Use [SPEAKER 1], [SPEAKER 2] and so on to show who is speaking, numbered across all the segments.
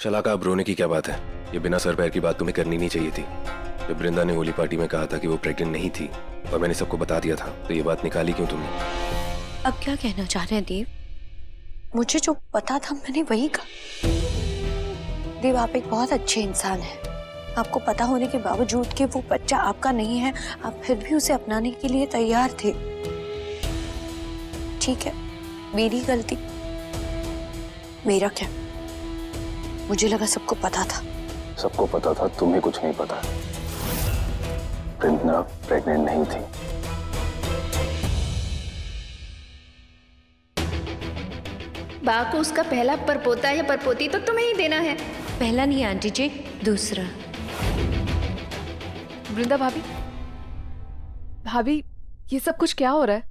[SPEAKER 1] शलाका, अब रोने की क्या बात है? ये बिना सर पैर की बात तुम्हें करनी नहीं चाहिए थी। जब वृंदा ने होली पार्टी में कहा था कि वो प्रेग्नेंट नहीं थी और मैंने सबको बता दिया था, तो ये बात निकाली क्यों तुमने?
[SPEAKER 2] अब क्या कहना चाह रहे हैं देव? मुझे जो पता था मैंने वही कहा। देव, आप एक बहुत अच्छे इंसान हैं। आपको पता होने के बावजूद कि वो बच्चा आपका नहीं है, आप फिर भी उसे अपनाने के लिए तैयार थे। ठीक है, मेरी गलती। मेरा क्या? मुझे लगा सबको पता था।
[SPEAKER 1] सबको पता था, तुम्हें कुछ नहीं पता। वृंदा प्रेग्नेंट नहीं थी।
[SPEAKER 3] बा को उसका पहला परपोता या परपोती तो तुम्हें ही देना है।
[SPEAKER 2] पहला नहीं आंटी जी, दूसरा।
[SPEAKER 4] वृंदा भाभी, भाभी ये सब कुछ क्या हो रहा है?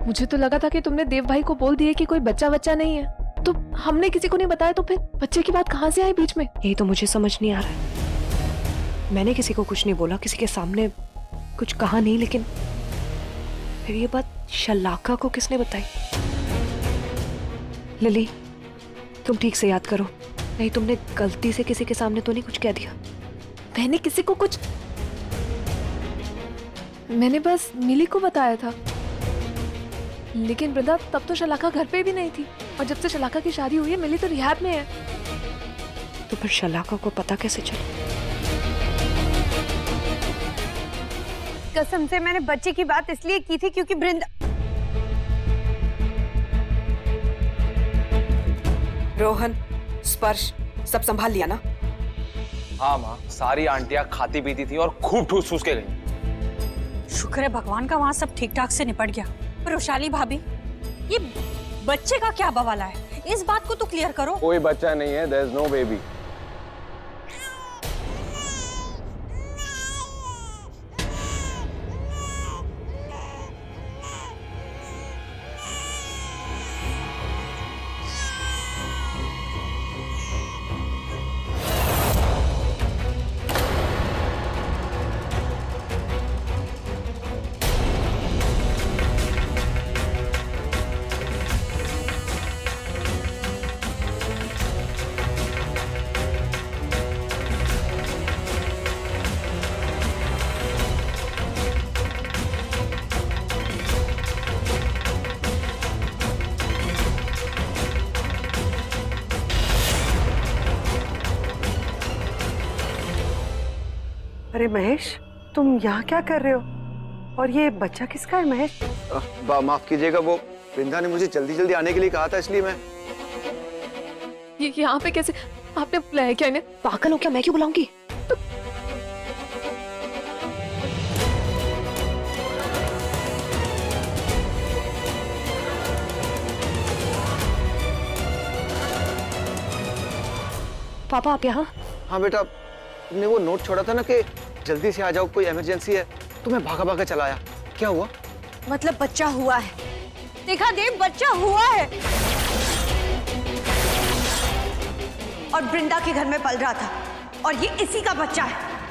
[SPEAKER 4] मुझे तो लगा था कि तुमने देव भाई को बोल दिया कि कोई बच्चा नहीं है, तो हमने किसी को नहीं बताया, तो फिर बच्चे की बात कहाँ से आई बीच में?
[SPEAKER 5] यही तो मुझे समझ नहीं आ रहा है। मैंने किसी को कुछ नहीं बोला, किसी के सामने कुछ कहा नहीं, लेकिन फिर ये बात शलाका को किसने बताई? लिली, तुम ठीक से याद करो, नहीं तुमने गलती से किसी के सामने तो नहीं कुछ कह दिया?
[SPEAKER 4] मैंने किसी को कुछ, मैंने बस मिली को बताया था। लेकिन वृंदा, तब तो शलाका घर पे भी नहीं थी, और जब से शलाका की शादी हुई है मिली तो रिहाब में है।
[SPEAKER 5] तो फिर शलाका को पता कैसे चला?
[SPEAKER 2] कसम से मैंने बच्चे की बात इसलिए की थी क्योंकि वृंदा।
[SPEAKER 6] रोहन, स्पर्श सब संभाल लिया ना?
[SPEAKER 7] हाँ माँ, सारी आंटियां खाती पीती थी और खूब ठूस ठूस के गई।
[SPEAKER 8] शुक्र है भगवान का वहाँ सब ठीक ठाक से निपट गया। पर वैशाली भाभी, ये बच्चे का क्या बवाला है? इस बात को तो क्लियर करो।
[SPEAKER 7] कोई बच्चा नहीं है, देयर इज नो बेबी।
[SPEAKER 6] अरे महेश, तुम यहाँ क्या कर रहे हो? और ये बच्चा किसका है महेश?
[SPEAKER 9] माफ कीजिएगा, वो वृंदा ने मुझे जल्दी जल्दी आने के लिए कहा था, इसलिए मैं।
[SPEAKER 4] ये यहाँ पे कैसे? आपने बुलाया क्या इन्हें?
[SPEAKER 5] पागल हो क्या? मैं क्यों बुलाऊंगी? पापा आप यहाँ?
[SPEAKER 9] हाँ बेटा, तुमने वो नोट छोड़ा था ना कि जल्दी से आ जाओ, कोई इमरजेंसी है, तो मैं भागा भागा चला आया। क्या हुआ?
[SPEAKER 2] मतलब बच्चा हुआ है। देखा देव, बच्चा हुआ है और वृंदा के घर में पल रहा था, और ये इसी का बच्चा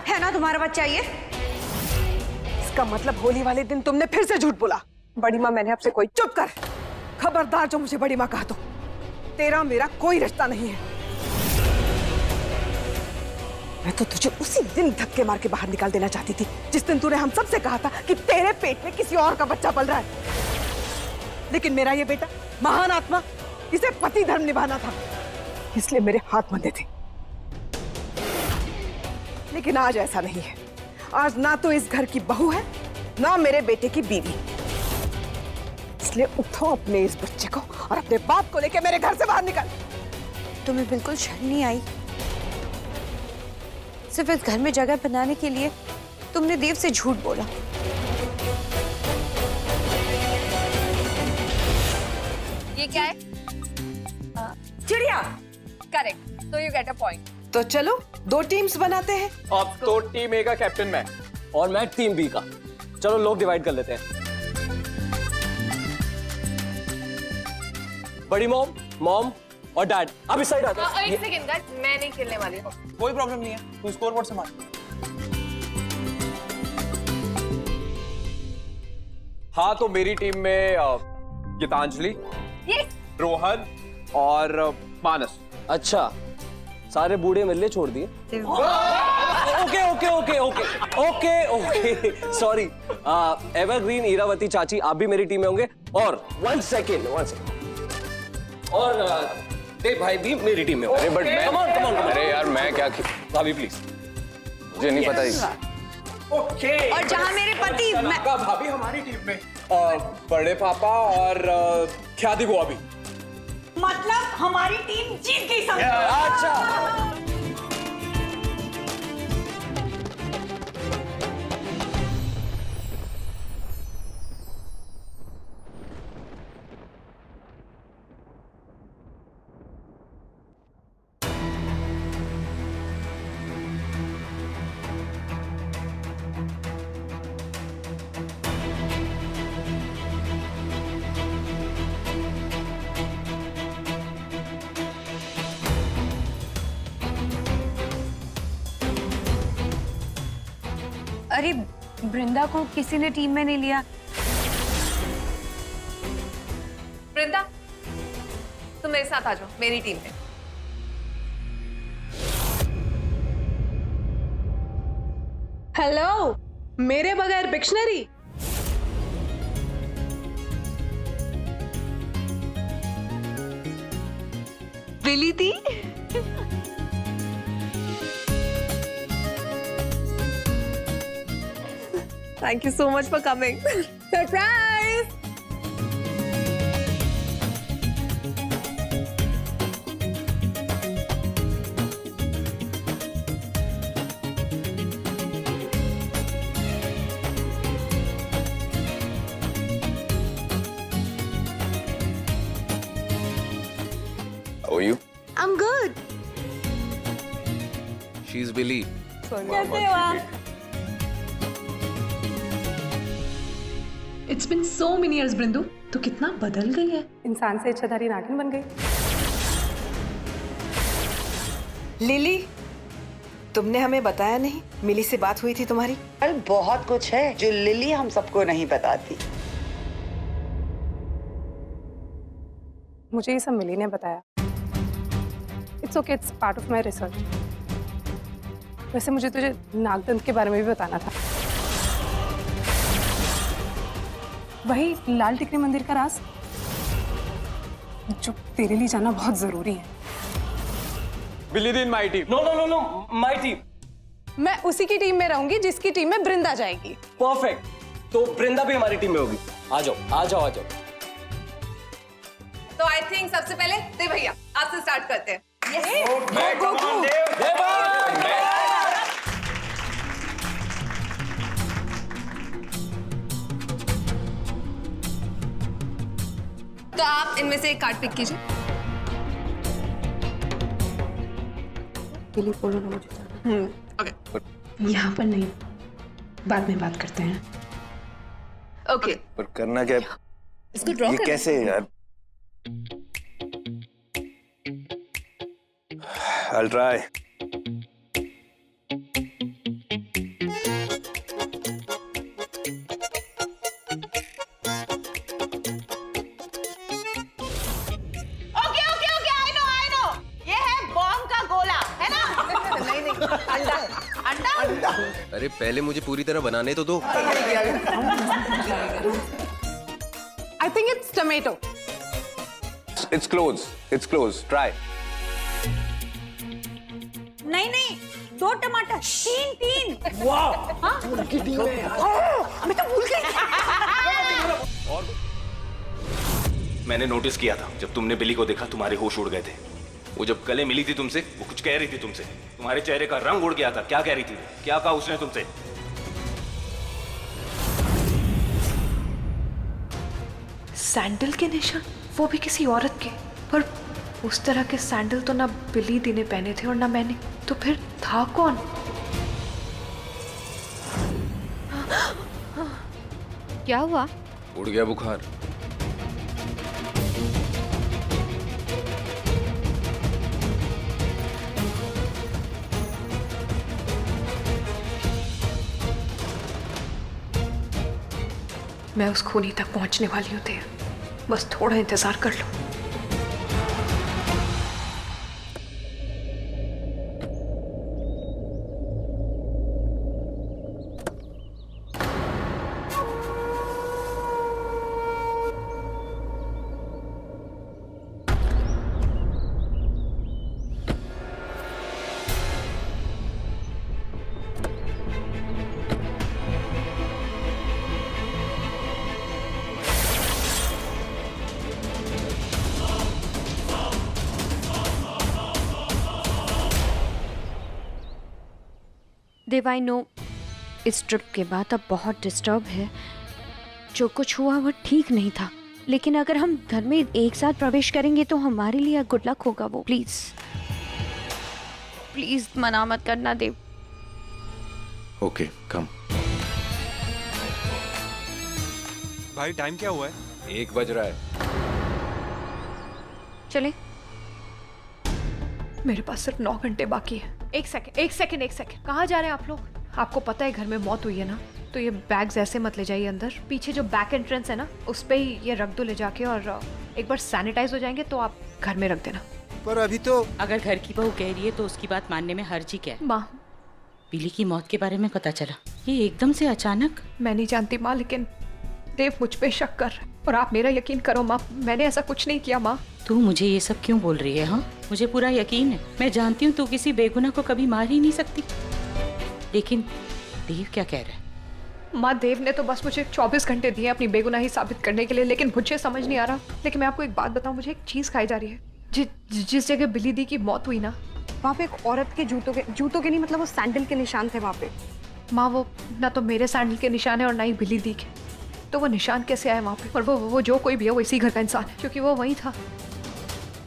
[SPEAKER 2] है ना? तुम्हारा बच्चा ये?
[SPEAKER 6] इसका मतलब होली वाले दिन तुमने फिर से झूठ बोला। बड़ी माँ, मैंने आपसे कोई। चुप कर! खबरदार जो मुझे बड़ी माँ कहा तो। तेरा मेरा कोई रिश्ता नहीं है। मैं तो तुझे उसी दिन धक्के मार के बाहर निकाल देना चाहती थी जिस दिन तूने हम सबसे कहा था कि तेरे पेट में किसी और का बच्चा पल रहा है। लेकिन मेरा ये बेटा महान आत्मा, इसे पति धर्म निभाना था, इसलिए मेरे हाथ बंधे थे। लेकिन आज ऐसा नहीं है। आज ना तो इस घर की बहू है, ना मेरे बेटे की बीवी। इसलिए उठो अपने इस बच्चे को और अपने बाप को लेके मेरे घर से बाहर निकल।
[SPEAKER 2] तुम्हें बिल्कुल शर्म नहीं आई? सिर्फ इस घर में जगह बनाने के लिए तुमने देव से झूठ बोला।
[SPEAKER 3] ये क्या है?
[SPEAKER 6] चिड़िया।
[SPEAKER 3] करेक्ट, तो यू गेट अ पॉइंट।
[SPEAKER 6] तो चलो 2 टीम्स बनाते हैं।
[SPEAKER 7] अब तो टीम ए का कैप्टन मैं और मैं टीम बी का। चलो लोग डिवाइड कर लेते हैं। बड़ी मॉम और डैड अब इस साइड आते हैं।
[SPEAKER 3] एक सेकंड गाइस, मैं नहीं खेलने वाली हूँ।
[SPEAKER 7] कोई प्रॉब्लम नहीं है, तू स्कोर बोर्ड संभाल। हाँ, तो मेरी टीम में गीतांजलि, रोहन और मानस।
[SPEAKER 10] अच्छा, सारे बूढ़े मिलने छोड़ दिए। Okay okay okay okay okay okay sorry. Evergreen Iravati चाची आप भी मेरी टीम में होंगे। और 1 सेकेंड और देव भाई भी मेरी टीम में होंगे।
[SPEAKER 7] अरे बट मैं,
[SPEAKER 10] कम ऑन
[SPEAKER 7] अरे यार मैं क्या,
[SPEAKER 10] भाभी प्लीज।
[SPEAKER 7] मुझे नहीं पता।
[SPEAKER 8] और जहाँ मेरे पति
[SPEAKER 10] भाभी हमारी टीम में बड़े पापा और ख्याति बुआ भी।
[SPEAKER 8] मतलब हमारी टीम जीत गई समझो।
[SPEAKER 10] अच्छा
[SPEAKER 2] अरे वृंदा को किसी ने टीम में नहीं लिया।
[SPEAKER 4] वृंदा तुम मेरे साथ आ जाओ मेरी टीम में।
[SPEAKER 5] हेलो, मेरे बगैर डिक्शनरी?
[SPEAKER 4] बिली दी Thank you so much for coming. Surprise!
[SPEAKER 1] How are you?
[SPEAKER 2] I'm good.
[SPEAKER 1] She's Billy.
[SPEAKER 8] कैसे हो आप?
[SPEAKER 5] It's been so many years, बृंदु। तो कितना बदल गई है।
[SPEAKER 6] इंसान से इच्छाधारी नागिन बन गई।
[SPEAKER 5] लिली, तुमने हमें बताया नहीं, मिली से बात हुई थी तुम्हारी?
[SPEAKER 11] अरे बहुत कुछ है जो लिली हम सबको नहीं बताती।
[SPEAKER 6] मुझे ये सब मिली ने बताया। It's okay, it's part of my research. वैसे मुझे तुझे नागदंत के बारे में भी बताना था। वही लाल टिकरी मंदिर का राज जो तेरे लिए जानना बहुत जरूरी है।
[SPEAKER 10] Billy the in my team. No no no no, my team.
[SPEAKER 6] मैं उसी की टीम में रहूंगी जिसकी टीम में वृंदा जाएगी।
[SPEAKER 10] परफेक्ट। तो वृंदा भी हमारी टीम में होगी। आ जाओ आ जाओ आ जाओ।
[SPEAKER 4] तो आई थिंक सबसे पहले देव भैया आपसे स्टार्ट करते हैं। तो आप इनमें से एक कार्ड पिक कीजिए।
[SPEAKER 6] बोलो ना मुझे।
[SPEAKER 4] ओके
[SPEAKER 5] यहाँ पर नहीं, बाद में बात करते हैं।
[SPEAKER 4] ओके
[SPEAKER 1] पर करना क्या?
[SPEAKER 4] इसको ड्रॉ
[SPEAKER 1] ये
[SPEAKER 4] कर।
[SPEAKER 1] कैसे यार? I'll try. अरे पहले मुझे पूरी तरह बनाने तो दो।
[SPEAKER 6] I think it's tomato.
[SPEAKER 7] It's close. It's close. Try.
[SPEAKER 8] नहीं नहीं, 2 टमाटर, 3।
[SPEAKER 1] मैंने नोटिस किया था जब तुमने बिली को देखा तुम्हारे होश उड़ गए थे। वो जब गले मिली थी तुमसे, वो कुछ कह रही थी तुमसे। तुम्हारे चेहरे का रंग उड़ गया था। क्या कह रही थी? क्या कहा उसने तुमसे?
[SPEAKER 5] सैंडल के निशान, वो भी किसी औरत के। पर उस तरह के सैंडल तो ना बिली दी ने पहने थे और ना मैंने। तो फिर था कौन?
[SPEAKER 3] क्या हुआ?
[SPEAKER 1] उड़ गया बुखार।
[SPEAKER 5] मैं उस खूनी तक पहुंचने वाली हूँ। बस थोड़ा इंतजार कर लो।
[SPEAKER 2] देव आई नो इस ट्रिप के बाद अब बहुत डिस्टर्ब है, जो कुछ हुआ वो ठीक नहीं था, लेकिन अगर हम घर में एक साथ प्रवेश करेंगे तो हमारे लिए गुड लक होगा वो। प्लीज प्लीज मना मत करना देव।
[SPEAKER 1] ओके कम।
[SPEAKER 12] भाई टाइम क्या हुआ है?
[SPEAKER 1] 1 बज रहा है।
[SPEAKER 2] चले।
[SPEAKER 5] मेरे पास सिर्फ 9 घंटे बाकी है। एक सेकंड कहाँ जा रहे हैं आप लोग? आपको पता है घर में मौत हुई है ना, तो ये बैग्स ऐसे मत ले जाइए अंदर। पीछे जो बैक एंट्रेंस है ना, उस पे ही ये रख दो ले जाके, और एक बार सैनिटाइज हो जाएंगे तो आप घर में रख देना।
[SPEAKER 12] पर अभी तो
[SPEAKER 13] अगर घर की बहू कह रही है तो उसकी बात मानने में हर्ज ही क्या है?
[SPEAKER 5] माँ,
[SPEAKER 13] बिली की मौत के बारे में पता चला, ये एकदम से अचानक।
[SPEAKER 5] मैं नहीं जानती माँ, लेकिन देव मुझ पे शक कर रहा है, और आप मेरा यकीन करो माँ, मैंने ऐसा कुछ नहीं किया माँ।
[SPEAKER 13] तू मुझे ये सब क्यों बोल रही है? हाँ, मुझे पूरा यकीन है, मैं जानती हूँ तू किसी बेगुनाह को कभी मार ही नहीं सकती। लेकिन देव क्या कह रहा है?
[SPEAKER 5] माँ, देव ने तो बस मुझे 24 घंटे दिए अपनी बेगुनाही साबित करने के लिए, लेकिन मुझे समझ नहीं आ रहा। लेकिन मैं आपको एक बात बताऊं, मुझे एक चीज खाई जा रही है। जिस जगह बिली दी की मौत हुई ना,
[SPEAKER 6] वहाँ पे एक औरत के जूतों के नहीं, मतलब वो सैंडल के निशान थे वहाँ पे।
[SPEAKER 5] माँ, वो ना तो मेरे सैंडल के निशान है और ना ही बिली दी के, तो वो निशान कैसे आए वहाँ पे? और वो जो कोई भी है वो इसी घर का इंसान है, क्योंकि वो वही था।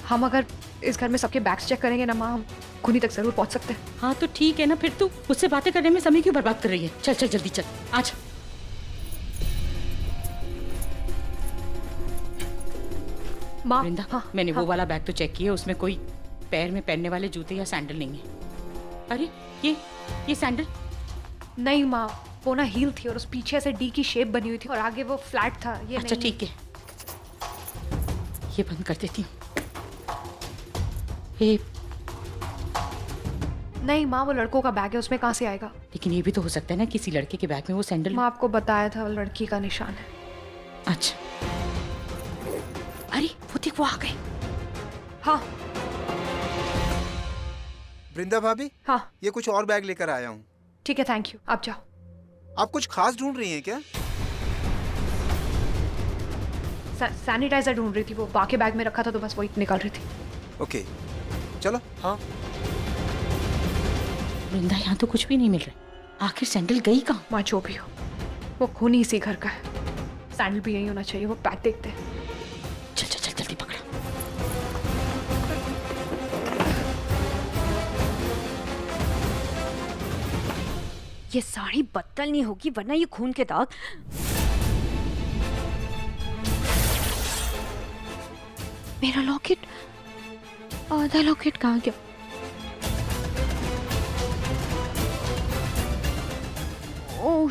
[SPEAKER 5] हम अगर इस घर में सबके बैग्स चेक करेंगे ना माँ, हम खूनी तक जरूर पहुँच सकते हैं।
[SPEAKER 13] हाँ तो ठीक है ना, फिर तू उससे बातें करने में समय क्यों बर्बाद कर रही है? चल चल जल्दी चल, आज।
[SPEAKER 5] माँ,
[SPEAKER 13] वृंदा,
[SPEAKER 5] हाँ,
[SPEAKER 13] मैंने
[SPEAKER 5] हाँ,
[SPEAKER 13] वो वाला बैग तो चेक किया, उसमें कोई पैर में पहनने वाले जूते या सैंडल नहीं है। अरे ये सैंडल
[SPEAKER 5] नहीं माँ, वो ना हील थी और उस पीछे से डी की शेप बनी हुई थी और आगे वो फ्लैट था। ये
[SPEAKER 13] अच्छा
[SPEAKER 5] नहीं।
[SPEAKER 13] ठीक है, ये बंद कर देती हूँ। ये
[SPEAKER 5] नहीं माँ, वो लड़कों का बैग है, उसमें कहाँ से आएगा?
[SPEAKER 13] लेकिन ये भी तो हो सकता है ना किसी लड़के के बैग में वो सैंडल।
[SPEAKER 5] माँ, आपको बताया था लड़की का निशान है।
[SPEAKER 13] अच्छा, अरे वो देख, वो आ गए।
[SPEAKER 5] हाँ
[SPEAKER 12] वृंदा भाभी,
[SPEAKER 5] हाँ,
[SPEAKER 12] ये कुछ और बैग लेकर आया हूँ।
[SPEAKER 5] ठीक है, थैंक यू, आप जाओ।
[SPEAKER 12] आप कुछ खास ढूंढ रही हैं क्या?
[SPEAKER 5] सैनिटाइजर ढूंढ रही थी, वो बाकी बैग में रखा था तो बस वही निकाल रही थी।
[SPEAKER 12] ओके चलो। हाँ
[SPEAKER 13] वृंदा, यहाँ तो कुछ भी नहीं मिल रहा, आखिर सैंडल गई कहाँ?
[SPEAKER 5] माँ, जो भी हो, वो खूनी इसी घर का है, सैंडल भी यही होना चाहिए। वो बैग देखते हैं।
[SPEAKER 13] चल चल चल जल्दी पकड़ा।
[SPEAKER 2] ये साड़ी बदल नहीं होगी वरना ये खून के दाग। मेरा लॉकेट, आधा लॉकेट कहाँ गया? ओह